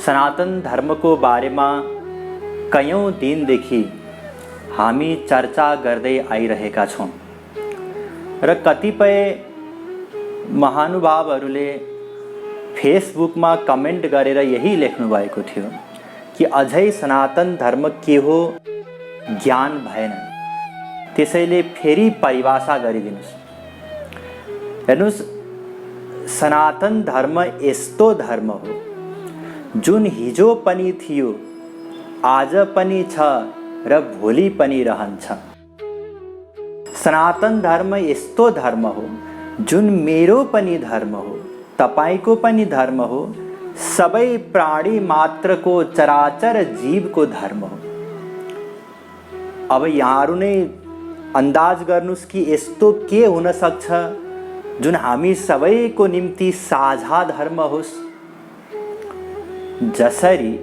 सनातन धर्मको बारेमा कयौं दिनदेखि हामी चर्चा गर्दै आइरहेका छौं र कतिपय महानुभावहरूले फेसबुकमा कमेन्ट गरेर यही लेख्नु भएको थियो कि अझै सनातन धर्म के हो ज्ञान भएन, त्यसैले फेरि परिभाषा गरिदिनुस्। हेर्नुस्, सनातन धर्म यस्तो धर्म हो जुन हिजो पनि थियो, आज पनि छ र भोलि पनि रहन्छ। सनातन धर्म यस्तो धर्म हो जुन मेरो पनि धर्म हो, तपाईको पनि धर्म हो, सबै प्राणी मात्रको चराचर जीवको धर्म हो। अब यहाँहरु नै अन्दाज गर्नुस् कि यस्तो के हुन सक्छ जुन हामी सबैको निम्ति साझा धर्म होस्। जसरी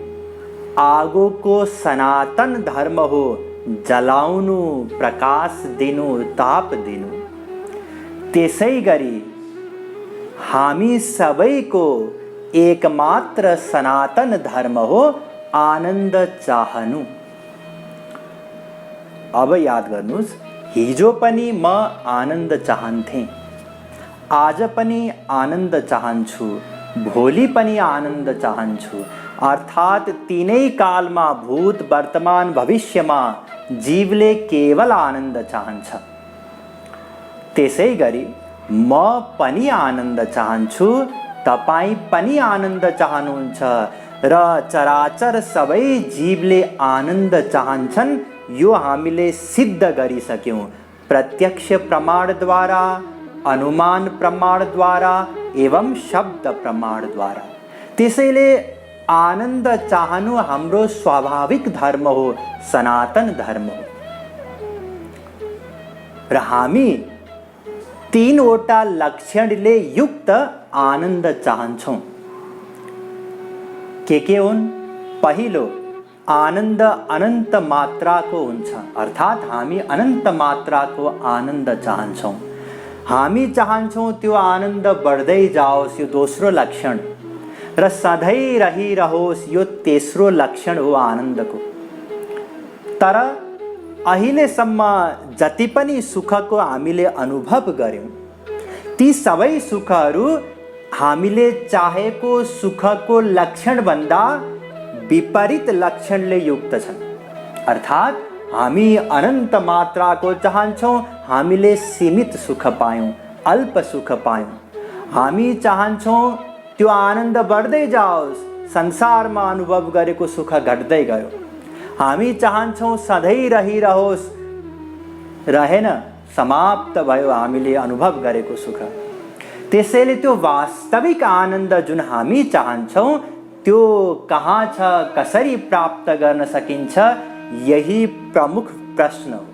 आगोको सनातन धर्म हो जलाउनु, प्रकाश दिनु, ताप दिनु, त्यसै गरी हामी सबैको एकमात्र सनातन धर्म हो आनन्द चाहनु। अब याद गर्नुस्, हिजो पनि म आनन्द चाहन्थे, आज पनि आनन्द चाहन्छु, भोलि पनि आनन्द चाहन्छु। अर्थात् तीनै कालमा, भूत, वर्तमान, भविष्यमा जीवले केवल आनन्द चाहन्छ। त्यसै गरी म पनि आनन्द चाहन्छु, तपाई पनि आनन्द चाहनुहुन्छ र चराचर सबै जीवले आनन्द चाहन्छन्। यो हामीले सिद्ध गरिसक्यौं प्रत्यक्ष प्रमाणद्वारा, अनुमान प्रमाणद्वारा एवं शब्द प्रमाणद्वारा। त्यसैले आनन्द चाहनु हाम्रो स्वाभाविक धर्म हो, सनातन धर्म हो र हामी तीनवटा लक्षणले युक्त आनन्द चाहन्छौं। के हुन्? पहिलो, आनन्द अनन्त मात्राको हुन्छ, अर्थात् हामी अनन्त मात्राको आनन्द चाहन्छौं। हामी चाहन्छौं त्यो आनन्द बढ्दै जाओस्, यो दोस्रो लक्षण, र सधैँ रहिरहोस्, यो तेस्रो लक्षण हो आनन्दको। तर अहिलेसम्म जति पनि सुखको हामीले अनुभव गर्यौं, ती सबै सुखहरू हामीले चाहेको सुखको लक्षणभन्दा विपरीत लक्षणले युक्त छन्। अर्थात् हामी अनन्त मात्राको चाहन्छौं, हामीले सीमित सुख पायौं, अल्प सुख पायौं। हामी चाहन्छौं त्यो आनन्द बढ्दै जाओस्, संसारमा अनुभव गरेको सुख घट्दै गयो। हामी चाहन्छौं सधैँ रहिरहोस्, रहेन, समाप्त भयो हामीले अनुभव गरेको सुख। त्यसैले त्यो वास्तविक आनन्द जुन हामी चाहन्छौं त्यो कहाँ छ, कसरी प्राप्त गर्न सकिन्छ, यही प्रमुख प्रश्न हो।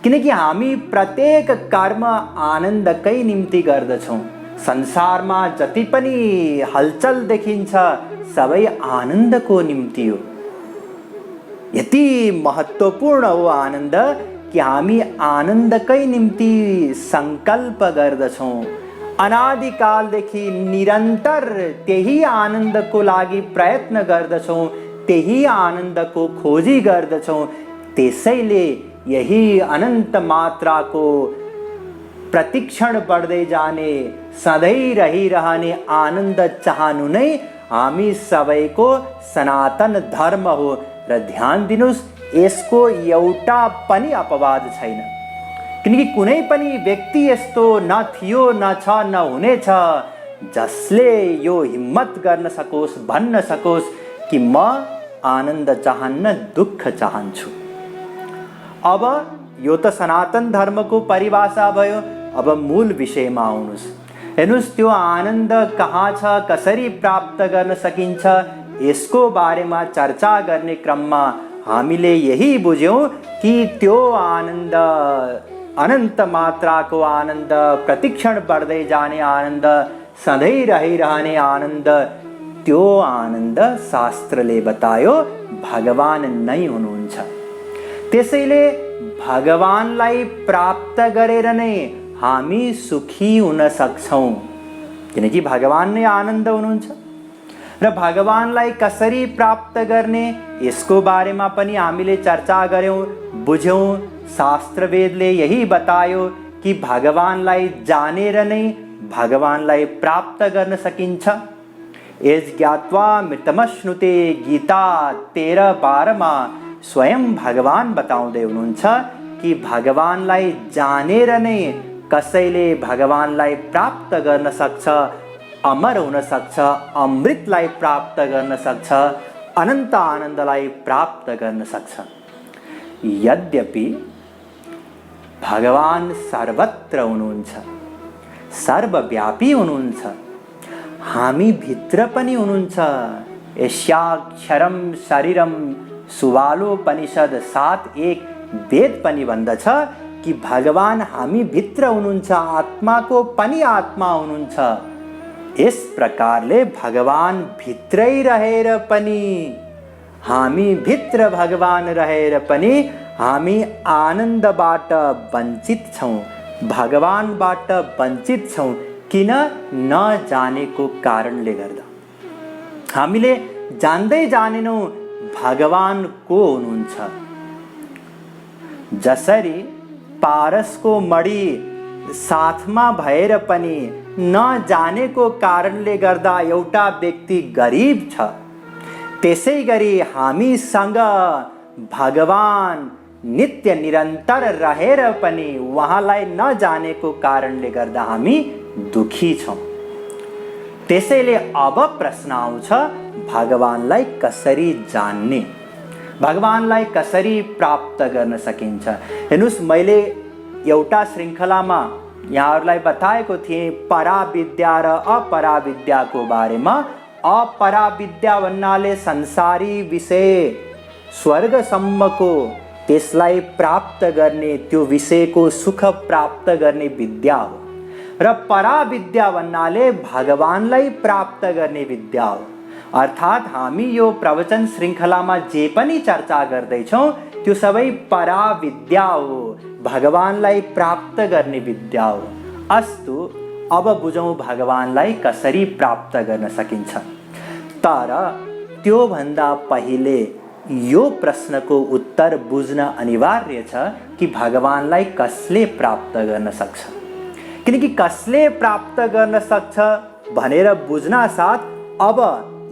किनकि हामी प्रत्येक कर्म आनन्दकै निम्ति गर्दछौं। संसारमा जति पनि हलचल देखिन्छ सबै आनन्दको निम्ति हो। यति महत्त्वपूर्ण हो आनन्द कि हामी आनन्दकै निम्ति संकल्प गर्दछौं। अनादिकालदेखि निरन्तर त्यही आनन्दको लागि प्रयत्न गर्दछौं, त्यही आनन्दको खोजी गर्दछौं। त्यसैले यही अनन्त मात्राको प्रतिक्षण बढ्दै जाने, सधैँ रहिरहने आनन्द चाहनु नै हामी सबैको सनातन धर्म हो। र ध्यान दिनुस्, यसको एउटा पनि अपवाद छैन। किनकि कुनै पनि व्यक्ति यस्तो न थियो, न छ, न हुनेछ जसले यो हिम्मत गर्न सकोस्, भन्न सकोस् कि म आनन्द चाहन्न, दुःख चाहन्छु। अब यो त सनातन धर्मको परिभाषा भयो। अब मूल विषयमा आउनुस्। हेर्नुस्, त्यो आनन्द कहाँ छ, कसरी प्राप्त गर्न सकिन्छ, यसको बारेमा चर्चा गर्ने क्रममा हामीले यही बुझ्यौं कि त्यो आनन्द, अनन्त मात्राको आनन्द, प्रतिक्षण बढ्दै जाने आनन्द, सधैँ रहिरहने आनन्द, त्यो आनन्द शास्त्रले बतायो भगवान नै हुनुहुन्छ। त्यसैले भगवानलाई प्राप्त गरेर नै हामी सुखी हुन सक्छौं, किनकि भगवान नै आनन्द हुनुहुन्छ। र भगवानलाई कसरी प्राप्त गर्ने यसको बारेमा पनि हामीले चर्चा गर्यौं, बुझ्यौं। शास्त्र वेदले यही बतायो कि भगवानलाई जानेर नै भगवानलाई प्राप्त गर्न सकिन्छ। एज ज्ञात्वा मृतमश्नुते गीता 13:12 मा स्वयं भगवान बताउँदै हुनुहुन्छ कि भगवानलाई जानेर नै कसैले भगवानलाई प्राप्त गर्न सक्छ, अमर हुन सक्छ, अमृतलाई प्राप्त गर्न सक्छ, अनन्त आनन्दलाई प्राप्त गर्न सक्छ। यद्यपि भगवान सर्वत्र हुनुहुन्छ, सर्वव्यापी हुनुहुन्छ, हामी भित्र पनि हुनुहुन्छ। यस्याक्षरम शरीरम सुवालोपनिषद 7:1 वेद पनि भन्दछ कि भगवान हामी भित्र हुनुहुन्छ, आत्माको पनि आत्मा हुनुहुन्छ। यस प्रकारले भगवान भित्रै रहेर पनि, हामी भित्र भगवान रहेर पनि हामी आनन्दबाट वञ्चित छौं, भगवानबाट वञ्चित छौं। किन? नजानेको कारणले गर्दा। हामीले जान्दै जानेनौं भगवान को हुनुहुन्छ। जसरी पारसको मणि साथमा भएर पनि नजानेको कारणले गर्दा एउटा व्यक्ति गरिब छ, त्यसै गरी हामीसँग भगवान नित्य निरन्तर रहेर पनि उहाँलाई नजानेको कारणले गर्दा हामी दुखी छौं। त्यसैले अब प्रश्न आउँछ, भगवानलाई कसरी जान्ने, भगवानलाई कसरी प्राप्त गर्न सकिन्छ। हेर्नुस्, मैले एउटा श्रृङ्खलामा यहाँहरूलाई बताएको थिएँ पराविद्या र अपराविद्याको बारेमा। अपराविद्या भन्नाले संसारी विषय, स्वर्गसम्मको, त्यसलाई प्राप्त गर्ने, त्यो विषयको सुख प्राप्त गर्ने विद्या हो। र पराविद्या भन्नाले भगवानलाई प्राप्त गर्ने विद्या हो। अर्थात् हामी यो प्रवचन श्रृङ्खलामा जे पनि चर्चा गर्दैछौँ त्यो सबै पराविद्या हो, भगवानलाई प्राप्त गर्ने विद्या हो। अस्तु, अब बुझौँ भगवानलाई कसरी प्राप्त गर्न सकिन्छ। तर त्यो भन्दा पहिले यो प्रश्नको उत्तर बुझ्न अनिवार्य छ कि भगवानलाई कसले प्राप्त गर्न सक्छ। किनकि कसले प्राप्त गर्न सक्छ भनेर बुझ्न साथ अब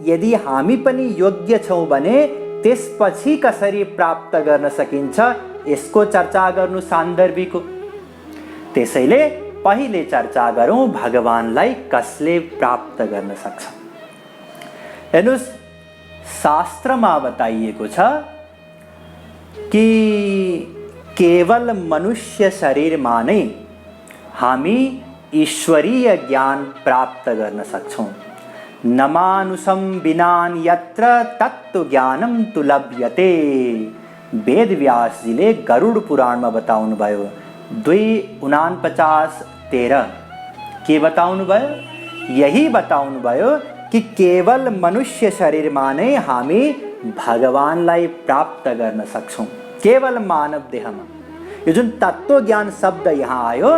यदि हामी पनि योग्य छौं भने त्यसपछि कसरी प्राप्त गर्न सकिन्छ यसको चर्चा गर्नु सान्दर्भिक हो। त्यसैले पहिले चर्चा गरौँ भगवानलाई कसले प्राप्त गर्न सक्छ। हेर्नुस्, शास्त्रमा बताइएको छ कि केवल मनुष्य शरीरमा नै हामी ईश्वरीय ज्ञान प्राप्त गर्न सक्छौं। नमानुषं विनान यत्र तत्व ज्ञानम तु लभ्यते। वेदव्यासजीले गरुड पुराणमा बताउनु भयो 2:49-13 के बताउनु भयो? यही बताउनु भयो कि केवल मनुष्य शरीरमा नै हामी भगवानलाई प्राप्त गर्न सक्छौं, केवल मानव देहमा। यो जुन तत्व ज्ञान शब्द यहाँ आयो,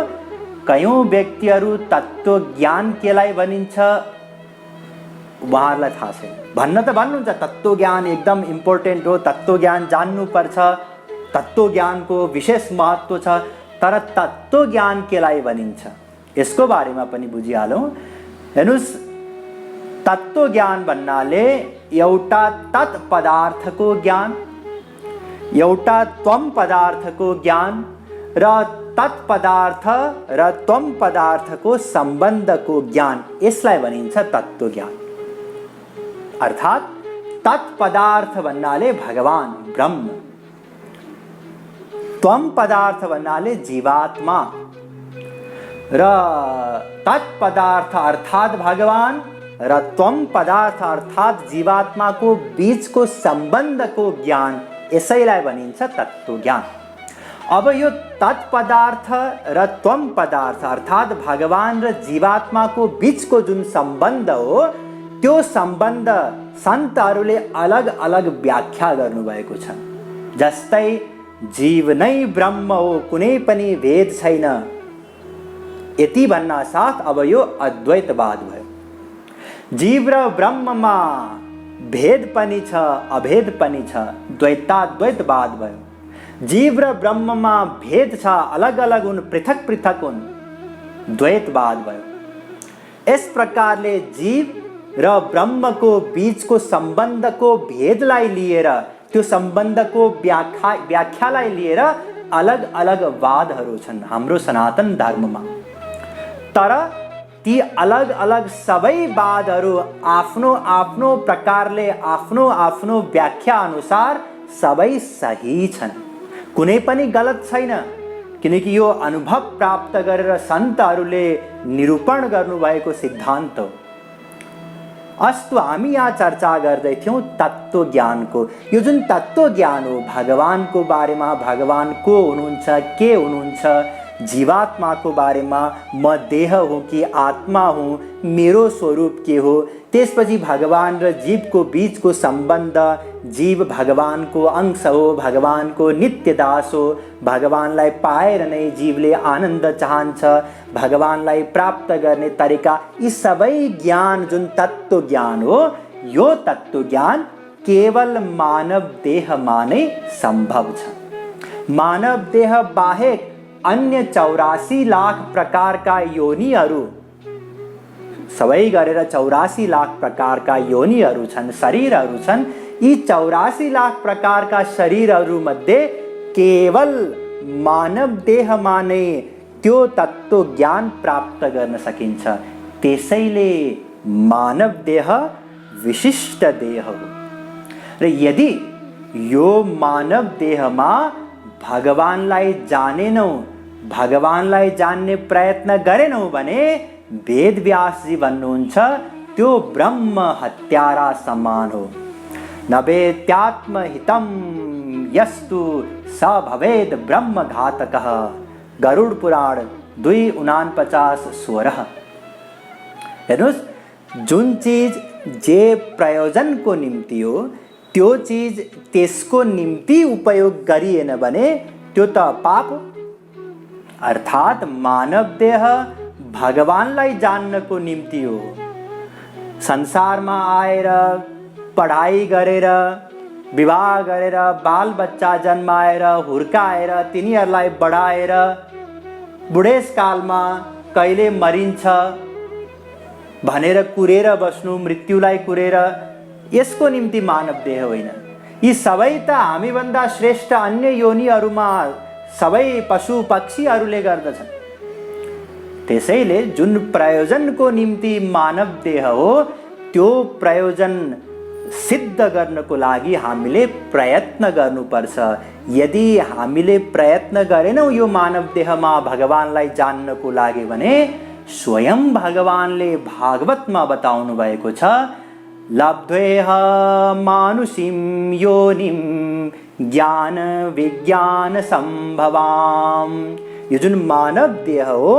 कयौं व्यक्तिहरू तत्व ज्ञान केलाई भनिन्छ उहाँहरूलाई थाहा छैन। भन्न त भन्नुहुन्छ तत्व ज्ञान एकदम इम्पोर्टेन्ट हो, तत्व ज्ञान जान्नुपर्छ, तत्व ज्ञानको विशेष महत्त्व छ। तर तत्व ज्ञान केलाई भनिन्छ यसको बारेमा पनि बुझिहालौँ। हेर्नुस्, तत्व ज्ञान भन्नाले एउटा तत् पदार्थको ज्ञान, एउटा त्वम पदार्थको ज्ञान र तत्पदार्थ र त्वम पदार्थको सम्बन्धको ज्ञान, यसलाई भनिन्छ तत्व ज्ञान। अर्थात् तत्पदार्थ भन्नाले भगवान ब्रह्म, त्वम पदार्थ भन्नाले जीवात्मा र तत्पदार्थ अर्थात् भगवान र त्वम पदार्थ अर्थात् जीवात्माको बीचको सम्बन्धको ज्ञान, यसैलाई भनिन्छ तत्व ज्ञान। अब यो तत्पदार्थ र त्वम पदार्थ अर्थात् भगवान र जीवात्माको बीचको जुन सम्बन्ध हो त्यो सम्बन्ध सन्तहरूले अलग अलग व्याख्या गर्नुभएको छ। जस्तै जीव नै ब्रह्म हो, कुनै पनि भेद छैन, यति भन्न साथ अब यो अद्वैतवाद भयो। जीव र ब्रह्ममा भेद पनि छ अभेद पनि छ, द्वैताद्वैतवाद भयो। जीव र ब्रह्ममा भेद छ, अलग अलग हुन्, पृथक पृथक हुन्, द्वैतवाद भयो। यस प्रकारले जीव र ब्रह्मको बीचको सम्बन्धको भेदलाई लिएर, त्यो सम्बन्धको व्याख्यालाई लिएर अलग अलग वादहरू छन् हाम्रो सनातन धर्ममा। तर ती अलग अलग सबै वादहरू आफ्नो आफ्नो प्रकारले, आफ्नो आफ्नो व्याख्या अनुसार सबै सही छन्, कुनै पनि गलत छैन। किनकि यो अनुभव प्राप्त गरेर सन्तहरूले निरूपण गर्नुभएको सिद्धान्त हो। अस्तु, हामी यहाँ चर्चा गर्दै थियौँ तत्त्व ज्ञानको। यो जुन तत्त्व ज्ञान हो, भगवानको बारेमा, भगवान को हुनुहुन्छ, के हुनुहुन्छ, जीवात्माको बारेमा, म देह हुँ कि आत्मा हुँ, मेरो स्वरूप के हो, त्यसपछि भगवान र जीवको बीचको सम्बन्ध, जीव भगवानको अंश हो, भगवानको नित्य दास हो, भगवानलाई पाएर नै जीवले आनन्द चाहन्छ, भगवानलाई प्राप्त गर्ने तरिका, यी सबै ज्ञान जुन तत्त्व ज्ञान हो, यो तत्त्व ज्ञान केवल मानव देहमा नै सम्भव छ। मानव देह बाहेक अन्य 84 लाख प्रकारका योनिहरू, सबै गरेर 84 लाख प्रकारका योनिहरू छन्, शरीरहरू छन्। यी 84 लाख प्रकारका शरीरहरू मध्ये केवल मानव देहमा नै त्यो तत्त्व ज्ञान प्राप्त गर्न सकिन्छ। त्यसैले मानव देह विशिष्ट देह हो। र यदि यो मानव देहमा भगवानलाई जानेनौँ, भगवानलाई जान्ने प्रयत्न गरेनौँ भने वेदव्यासजी भन्नुहुन्छ त्यो ब्रह्म हत्यारा समान हो। न वेत्यात्महितं यस्तु स भवेद ब्रह्म घातकः। गरुड पुराण 2:49-16। हेर्नुहोस्, जुन चिज जे प्रयोजनको निम्ति हो त्यो चिज त्यसको निम्ति उपयोग गरिएन भने त्यो त पाप हो। अर्थात् मानव देह भगवानलाई जान्नको निम्ति हो। संसारमा आएर पढाइ गरेर, विवाह गरेर, बाल बच्चा जन्माएर, हुर्काएर, तिनीहरूलाई बढाएर बुढेसकालमा कहिले मरिन्छ भनेर कुरेर बस्नु, मृत्युलाई कुरेर, यसको निम्ति मानव देह होइन। यी सबै त हामीभन्दा श्रेष्ठ अन्य योनिहरूमा सबै पशु पक्षीहरूले गर्दछन्। त्यसैले जुन प्रयोजनको निम्ति मानव देह हो, त्यो प्रयोजन सिद्ध गर्नको लागि हामीले प्रयत्न गर्नुपर्छ। यदि हामीले प्रयत्न गरेनौँ यो मानव देहमा भगवानलाई जान्नको लागि भने स्वयं भगवानले भागवतमा बताउनु भएको छ, लब्ध्वेह मानुषीं योनिं ज्ञान विज्ञान सम्भवाम। यो जुन मानव देह हो,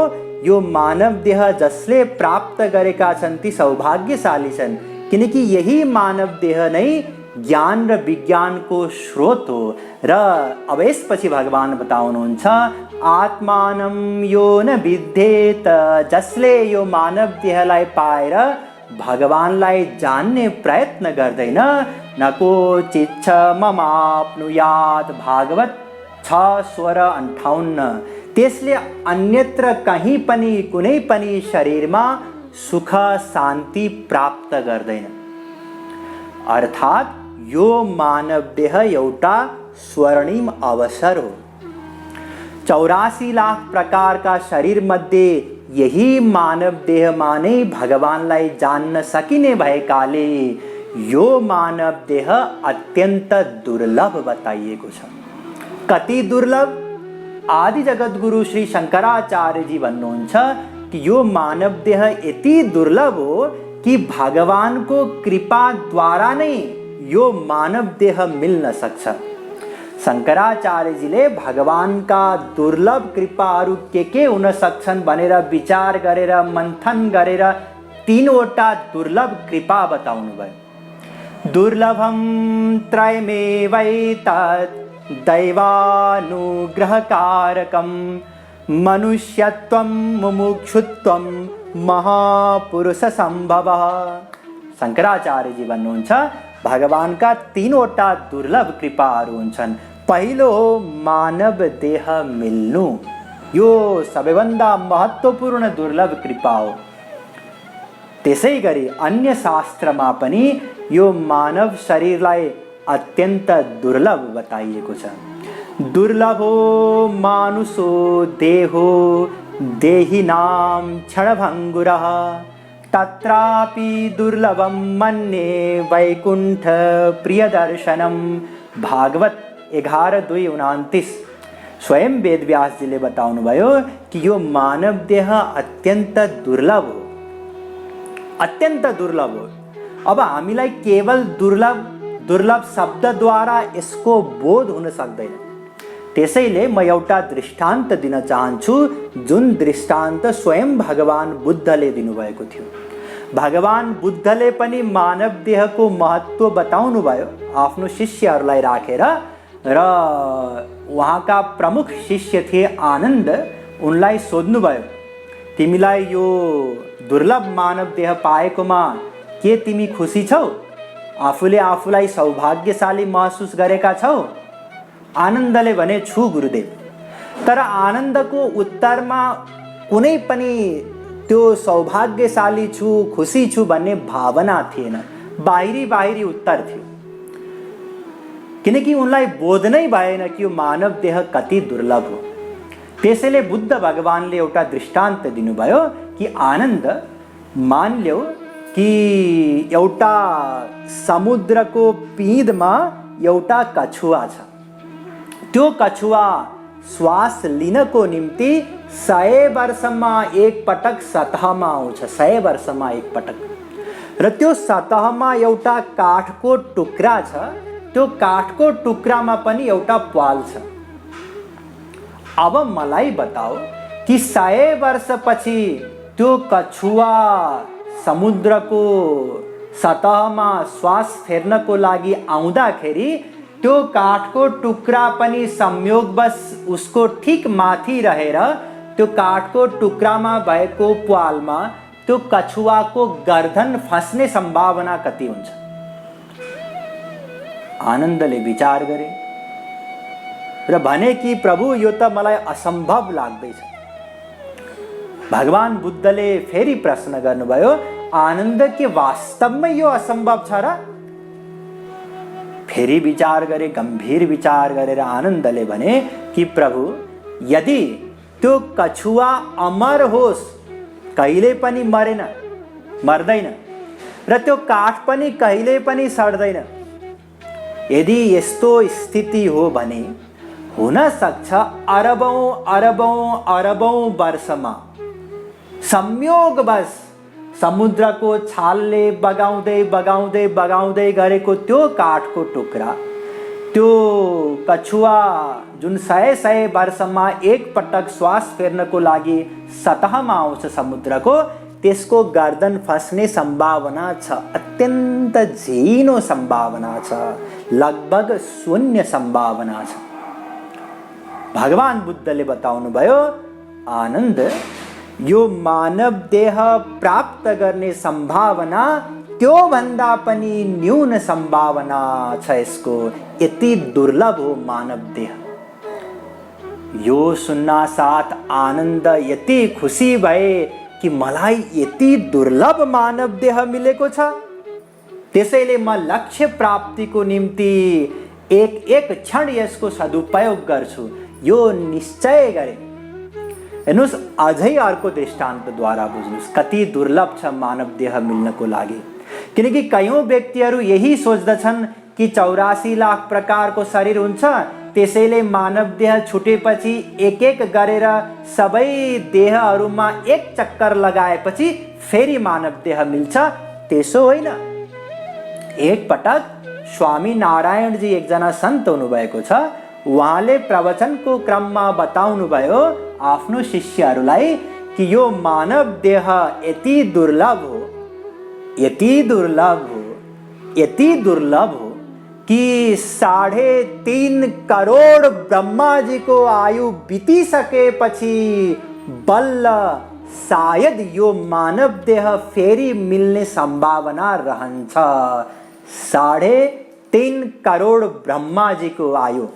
यो मानव देह जसले प्राप्त गरेका छन् ती सौभाग्यशाली छन्, किनकि यही मानव देह नै ज्ञान र विज्ञानको स्रोत हो। र अब यसपछि भगवान बताउनुहुन्छ, आत्मानं यो न विद्येत। जसले यो मानव देहलाई पाएर भगवानलाई जान्ने प्रयत्न गर्दैन, न कोचिच्छ ममाप्नुयात्। भागवत 6:58। त्यसले अन्यत्र कहीँ पनि कुनै पनि शरीरमा सुख शान्ति प्राप्त गर्दैन। अर्थात् यो मानव देह एउटा स्वर्णिम अवसर हो। 84 लाख प्रकारका शरीर मध्ये यही मानव देहमा नै भगवानलाई जान्न सकिने भएकाले यो मानव देह अत्यन्त दुर्लभ बताइएको छ। कति दुर्लभ? आदि जगद्गुरु श्री शंकराचार्य जी भन्नुहुन्छ कि यो मानव देह यति दुर्लभ हो कि भगवानको कृपा द्वारा नै यो मानव देह मिल्न सक्छ। शंकराचार्यजीले भगवानका दुर्लभ कृपाहरू के हुन सक्छन् भनेर विचार गरेर मन्थन गरेर 3वटा दुर्लभ कृपा बताउनु भयो। दुर्लभम त्रयमेवैतत् दैवानुग्रहकारकं मनुष्यत्वं मुमुक्षुत्वं महापुरुष संभवः। शङ्कराचार्यजी भन्नुहुन्छ भगवानका तीनवटा दुर्लभ कृपाहरू हुन्छन्। पहिलो हो मानव देह मिल्नु, यो सबैभन्दा महत्त्वपूर्ण दुर्लभ कृपा हो। त्यसै गरी अन्य शास्त्रमा पनि यो मानव शरीरलाई अत्यन्त दुर्लभ बताइएको छ। दुर्लभो मानुषो देहो देहिनां क्षणभङ्गुरः तत्रापि दुर्लभं मन्ये वैकुण्ठ प्रियदर्शनम। भागवत 11:2-29 स्वयं वेदव्यासजीले बताउनुभयो कि यो मानव देह अत्यन्त दुर्लभ हो, अत्यन्त दुर्लभ हो। अब हामीलाई केवल दुर्लभ शब्दद्वारा यसको बोध हुन सक्दैन। त्यसैले म एउटा दृष्टान्त दिन चाहन्छु, जुन दृष्टान्त स्वयं भगवान बुद्धले दिनुभएको थियो। भगवान बुद्धले पनि मानव देहको महत्त्व बताउनु भयो आफ्नो शिष्यहरूलाई राखेर, र उहाँका प्रमुख शिष्य थिए आनन्द। उनलाई सोध्नुभयो, तिमीलाई यो दुर्लभ मानव देह पाएकोमा के तिमी खुसी छौ? आफूले आफूलाई सौभाग्यशाली महसुस गरेका छौ? आनन्दले भने, छु गुरुदेव। तर आनन्दको उत्तरमा कुनै पनि त्यो सौभाग्यशाली छु, खुसी छु भन्ने भावना थिएन, बाहिरी उत्तर थियो। किनकि उनलाई बोध नै भएन कि यो मानव देह कति दुर्लभ हो। त्यसैले बुद्ध भगवानले एउटा दृष्टान्त दिनुभयो कि आनन्द, मान ल्याऊ कि एउटा समुद्रको पिँधमा एउटा कछुवा छ। त्यो कछुवा श्वास लिनको निम्ति 100 वर्षमा एक पटक सतहमा आउँछ, 100 वर्षमा एक पटक। र त्यो सतहमा एउटा काठको टुक्रा छ, त्यो काठको टुक्रामा पनि एउटा प्वाल छ। अब मलाई बताओ कि 100 वर्षपछि त्यो कछुवा समुद्रको सतहमा श्वास फेर्नको लागि आउँदाखेरि त्यो काठको टुक्रा पनि संयोगवश उसको ठिक माथि रहेर त्यो काठको टुक्रामा भएको प्वालमा त्यो कछुवाको गर्दन फस्ने सम्भावना कति हुन्छ? आनन्दले विचार गरे र भने कि प्रभु, यो त मलाई असम्भव लाग्दैछ। भगवान बुद्धले फेरि प्रश्न गर्नुभयो, आनन्द के वास्तवमै यो असम्भव छ र? फेरि विचार गरे, गम्भीर विचार गरेर आनन्दले भने कि प्रभु, यदि त्यो कछुवा अमर होस्, कहिले पनि मर्दैन, र त्यो काठ पनि कहिले पनि सड्दैन, यदि यस्तो स्थिति हो भने हुन सक्छ अरबौं वर्षमा संयोगवश समुद्रको छालले बगाउँदै गरेको त्यो काठको टुक्रा, त्यो कछुवा जुन 100 वर्षमा एक पटक श्वास फेर्नको लागि सतहमा आउँछ समुद्रको, त्यसको गर्दन फस्ने सम्भावना छ, अत्यन्त झिनो सम्भावना छ, लगभग 0 सम्भावना छ। भगवान बुद्धले बताउनु भयो, आनन्द, यो मानव देह प्राप्त गर्ने सम्भावना त्यो भन्दा पनि न्यून सम्भावना छ यसको, यति दुर्लभ हो मानव देह। यो सुन्नासाथ आनन्द यति खुसी भए कि मलाई यति दुर्लभ मानव देह मिलेको छ, त्यसैले म लक्ष्य प्राप्तिको निम्ति एक क्षण यसको सदुपयोग गर्छु, यो निश्चय गरे। हेर्नुहोस्, अझै अर्को दृष्टान्तद्वारा बुझ्नुहोस् कति दुर्लभ छ मानव देह मिल्नको लागि। किनकि कयौं व्यक्तिहरू यही सोच्दछन् कि 84 लाख प्रकारको शरीर हुन्छ, त्यसैले मानव देह छुटेपछि एक गरेर सबै देहहरूमा एक चक्कर लगाएपछि फेरि मानव देह मिल्छ। त्यसो होइन। एक पटक स्वामी नारायणजी एकजना सन्त हुनुभएको छ, उहाँले प्रवचनको क्रममा बताउनु भयो आफ्नो शिष्यहरूलाई कि यो मानव देह यति दुर्लभ हो कि 3.5 करोड ब्रह्मा जी को आयु बितिसकेपछि बल्ल सायद यो मानव देह फेरि मिल्ने सम्भावना रहन्छ। 3.5 करोड ब्रह्माजीको आयु।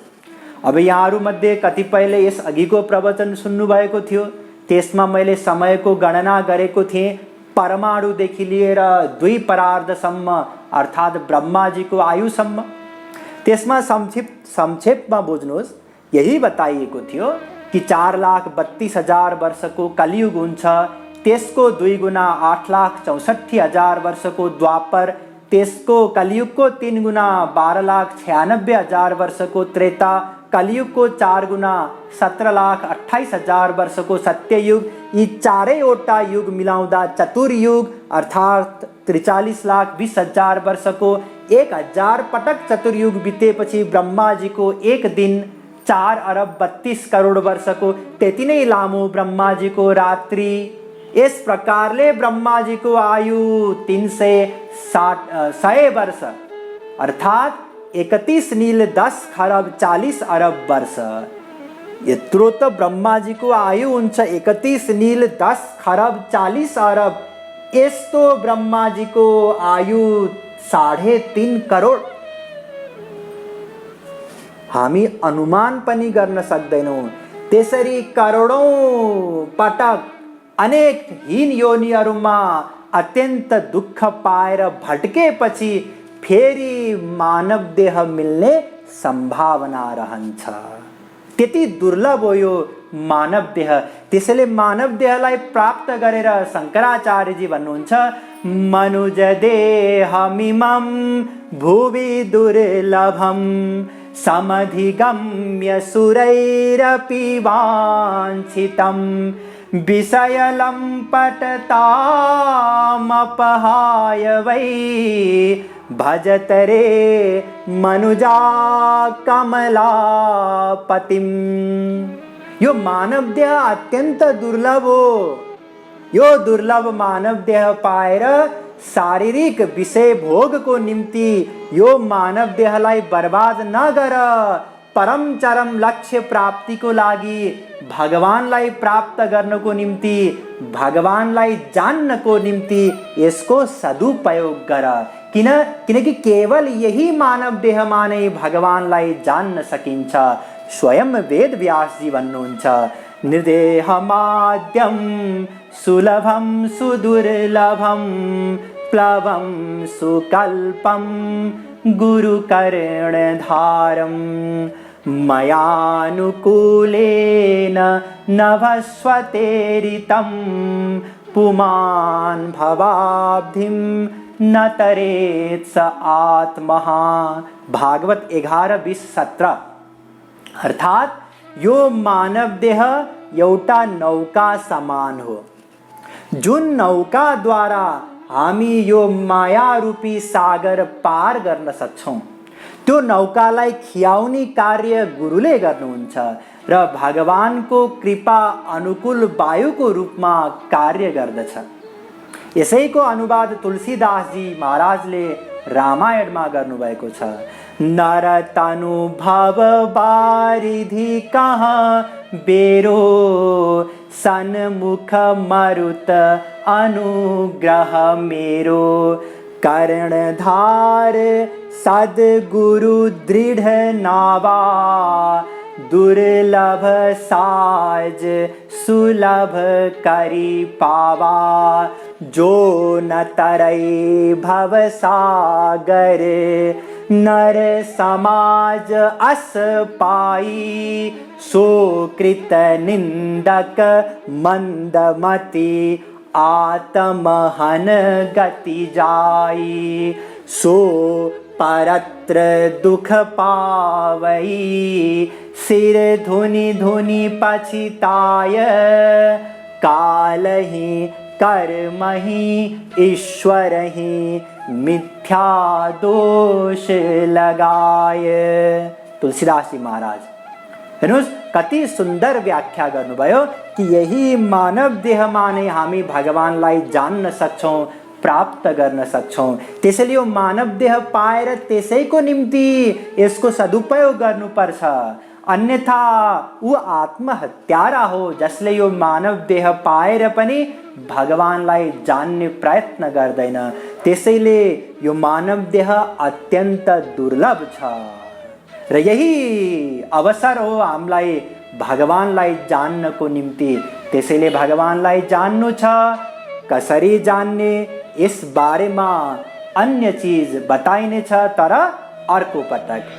अब यहाँहरूमध्ये कतिपयले यस अघिको प्रवचन सुन्नुभएको थियो, त्यसमा मैले समयको गणना गरेको थिएँ। परमाणुदेखि लिएर 2 परार्धसम्म अर्थात् ब्रह्माजीको आयुसम्म। त्यसमा संक्षेपमा बुझ्नुहोस्, यही बताइएको थियो कि 4,32,000 वर्षको कलियुग हुन्छ, त्यसको 2 गुना 8,64,000 वर्षको द्वापर, त्यसको कलियुगको 3 गुना 12,96,000 वर्षको त्रेता, कलियुगको 4 गुना 17,28,000 वर्षको सत्ययुग। यी चारैवटा युग मिलाउँदा चतुर्युग अर्थात् 43,20,000 वर्षको 1,000 पटक चतुर्युग बितेपछि ब्रह्माजीको एक दिन 4,32 करोड वर्षको त्यति नै लामो ब्रह्माजीको रात्रि। यस प्रकारले ब्रह्माजीको आयु 360 वर्ष अर्थात् 31 नील 10 खरब 40 अरब वर्ष। यत्रो त ब्रह्माजीको आयु हुन्छ 31 नील 10 खरब 40 अरब। यस्तो ब्रह्माजीको आयु 3.5 करोड। हामी अनुमान पनि गर्न सक्दैनौँ। त्यसरी करोडौं पटक अनेक हीन योनिहरूमा अत्यन्त दुःख पाएर भट्केपछि फेरि मानव देह मिल्ने सम्भावना रहन्छ। त्यति दुर्लभ हो यो मानव देह। त्यसैले मानव देहलाई प्राप्त गरेर शङ्कराचार्यजी भन्नुहुन्छ, मनुज देहमिमं भुवि दुर्लभं समधिगम्य सुरैरपि वाञ्छितं विषयलं पटतामपहाय वै भजतरे मनुजा कमलापतिम। यो मानव देह अत्यन्त दुर्लभ हो। यो दुर्लभ मानव देह पाएर शारीरिक विषय भोगको निम्ति यो मानव देहलाई बर्बाद नगर। परम चरम लक्ष्य प्राप्तिको लागि भगवानलाई प्राप्त गर्नको निम्ति, भगवानलाई जान्नको निम्ति यसको सदुपयोग गर। किनकि केवल यही मानव देहमा नै भगवानलाई जान्न सकिन्छ। स्वयं वेद व्यासजी भन्नुहुन्छ, निर्देहमाद्यं सुलभं सुदुर्लभं प्लवं सुकल्पं गुरुकर्णधारं मयानुकूलेन नभस्वतेरितं पुमान् भवाब्धिं न तरेत् स आत्मः। भागवत 11:20-17। अर्थात् यो मानव देह एउटा नौका समान हो, जुन नौका द्वारा हामी यो माया रूपी सागर पार गर्न सक्छौं। त्यो नौकालाई खियाउने कार्य गुरुले गर्नुहुन्छ र भगवानको कृपा अनुकूल वायुको रूपमा कार्य गर्दछ। यसैको अनुवाद तुलसीदासजी महाराजले रामायणमा गर्नुभएको छ। नरतनु भव बारिधि कहाँ बेरो सन्मुख मरुत अनुग्रह मेरो कर्णधार सद्गुरु दृढ़ नावा दुर्लभ साज सुलभ करी पावा जो न तरई भव सागर नर समाज अस पाई सो कृत निंदक मंदमति आत्महन गति जाई सो परत्र दुख पावई सिर धुनि धुनि पछिताय काल ही कर्म ही ईश्वर ही मिथ्या दोष लगाय। तुलसीदास जी महाराज हेर्नुहोस् कति सुन्दर व्याख्या गर्नुभयो कि यही मानव देहमा नै हामी भगवानलाई जान्न सक्छौं, प्राप्त गर्न सक्छौं। त्यसैले यो मानव देह पाएर त्यसैको निम्ति यसको सदुपयोग गर्नुपर्छ। अन्यथा ऊ आत्महत्यारा हो जसले यो मानव देह पाएर पनि भगवानलाई जान्ने प्रयत्न गर्दैन। त्यसैले यो मानव देह अत्यन्त दुर्लभ छ र यही अवसर हो हामीलाई भगवानलाई जान्नको निम्ति। त्यसैले भगवानलाई जान्नु छ। कसरी जान्ने, यस बारेमा अन्य चीज बताइनेछ तर अर्को पटक।